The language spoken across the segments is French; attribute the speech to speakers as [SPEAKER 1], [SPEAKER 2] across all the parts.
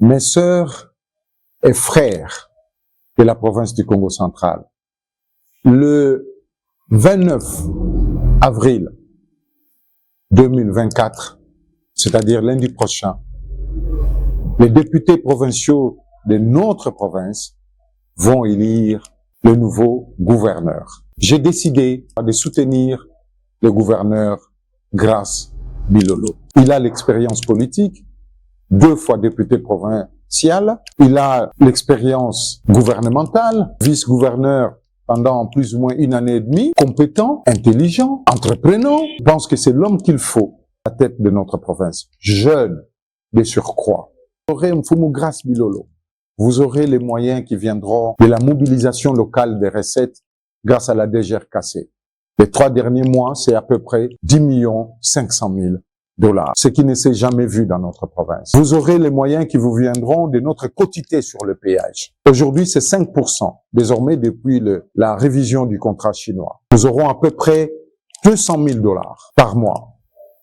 [SPEAKER 1] mes sœurs et frères de la province du Congo central, le 29 avril 2024, c'est-à-dire lundi prochain, les députés provinciaux de notre province vont élire le nouveau gouverneur. J'ai décidé de soutenir le gouverneur Grace Bilolo. Il a l'expérience politique, 2 fois député provincial, il a l'expérience gouvernementale, vice-gouverneur pendant plus ou moins 1 année et demie, compétent, intelligent, entreprenant. Je pense que c'est l'homme qu'il faut à la tête de notre province. Jeune, de surcroît. Vous aurez Mfumu Grace Bilolo. Vous aurez les moyens qui viendront de la mobilisation locale des recettes grâce à la DGRKC. Les 3 derniers mois, c'est à peu près 10 500 000 $, ce qui ne s'est jamais vu dans notre province. Vous aurez les moyens qui vous viendront de notre quotité sur le péage. Aujourd'hui, c'est 5%, désormais depuis la révision du contrat chinois. Nous aurons à peu près 200 000 $ par mois.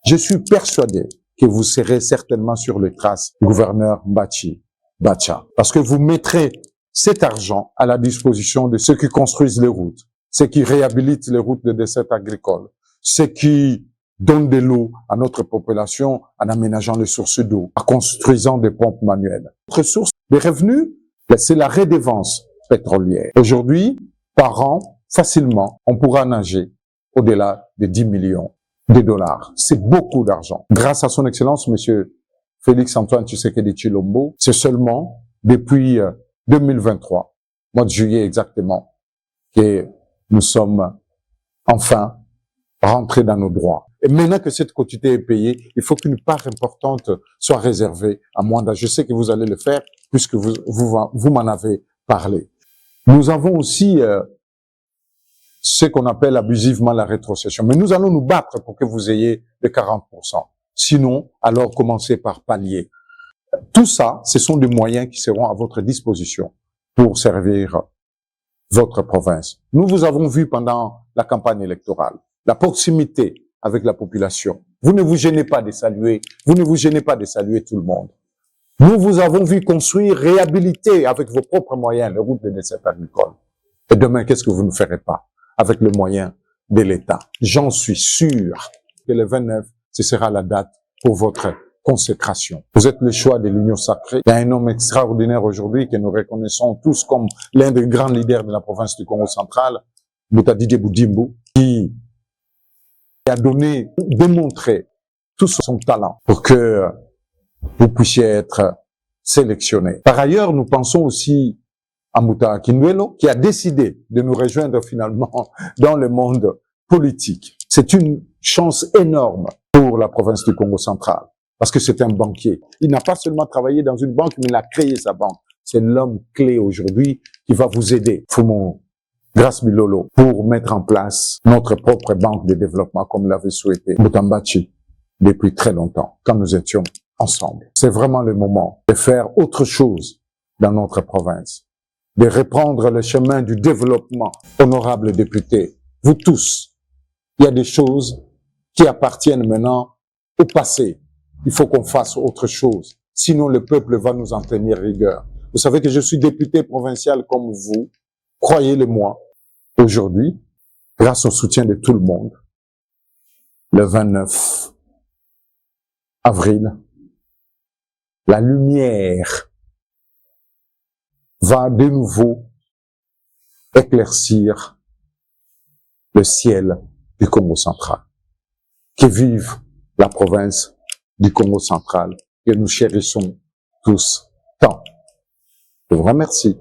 [SPEAKER 1] Je suis persuadé que vous serez certainement sur les traces du gouverneur Mbachi Bacha, parce que vous mettrez cet argent à la disposition de ceux qui construisent les routes, ceux qui réhabilitent les routes de dessert agricole, ceux qui donnent de l'eau à notre population en aménageant les sources d'eau, en construisant des pompes manuelles. Notre source de revenus, c'est la redevance pétrolière. Aujourd'hui, par an, facilement, on pourra nager au-delà de 10 millions de $. C'est beaucoup d'argent. Grâce à son excellence, monsieur Félix-Antoine Tshisekedi Tshilombo, c'est seulement depuis 2023, mois de juillet exactement, que nous sommes enfin rentrés dans nos droits. Et maintenant que cette quotité est payée, il faut qu'une part importante soit réservée à Mwanda. Je sais que vous allez le faire puisque vous m'en avez parlé. Nous avons aussi ce qu'on appelle abusivement la rétrocession. Mais nous allons nous battre pour que vous ayez les 40%. Sinon, alors commencez par pallier. Tout ça, ce sont des moyens qui seront à votre disposition pour servir votre province. Nous vous avons vu pendant la campagne électorale, la proximité avec la population. Vous ne vous gênez pas de saluer, vous ne vous gênez pas de saluer tout le monde. Nous vous avons vu construire, réhabiliter avec vos propres moyens les routes de dessert agricole. Et demain, qu'est-ce que vous ne ferez pas avec les moyens de l'État? J'en suis sûr que le 29, ce sera la date pour votre consécration. Vous êtes le choix de l'Union sacrée. Il y a un homme extraordinaire aujourd'hui que nous reconnaissons tous comme l'un des grands leaders de la province du Congo central, Boutadidje Boudimbo, qui a démontré tout son talent pour que vous puissiez être sélectionné. Par ailleurs, nous pensons aussi à Mouta Akinwelo, qui a décidé de nous rejoindre finalement dans le monde politique. C'est une chance énorme pour la province du Congo central, parce que c'est un banquier. Il n'a pas seulement travaillé dans une banque, mais il a créé sa banque. C'est l'homme clé aujourd'hui qui va vous aider, Mfumu Grace Bilolo, pour mettre en place notre propre banque de développement, comme l'avait souhaité Moutambachi depuis très longtemps, quand nous étions ensemble. C'est vraiment le moment de faire autre chose dans notre province, de reprendre le chemin du développement. Honorables députés, vous tous, il y a des choses qui appartiennent maintenant au passé. Il faut qu'on fasse autre chose. Sinon, le peuple va nous en tenir rigueur. Vous savez que je suis député provincial comme vous. Croyez-le-moi. Aujourd'hui, grâce au soutien de tout le monde, le 29 avril, la lumière va de nouveau éclaircir le ciel du Congo central. Que vive la province du Congo central que nous chérissons tous tant. Je vous remercie.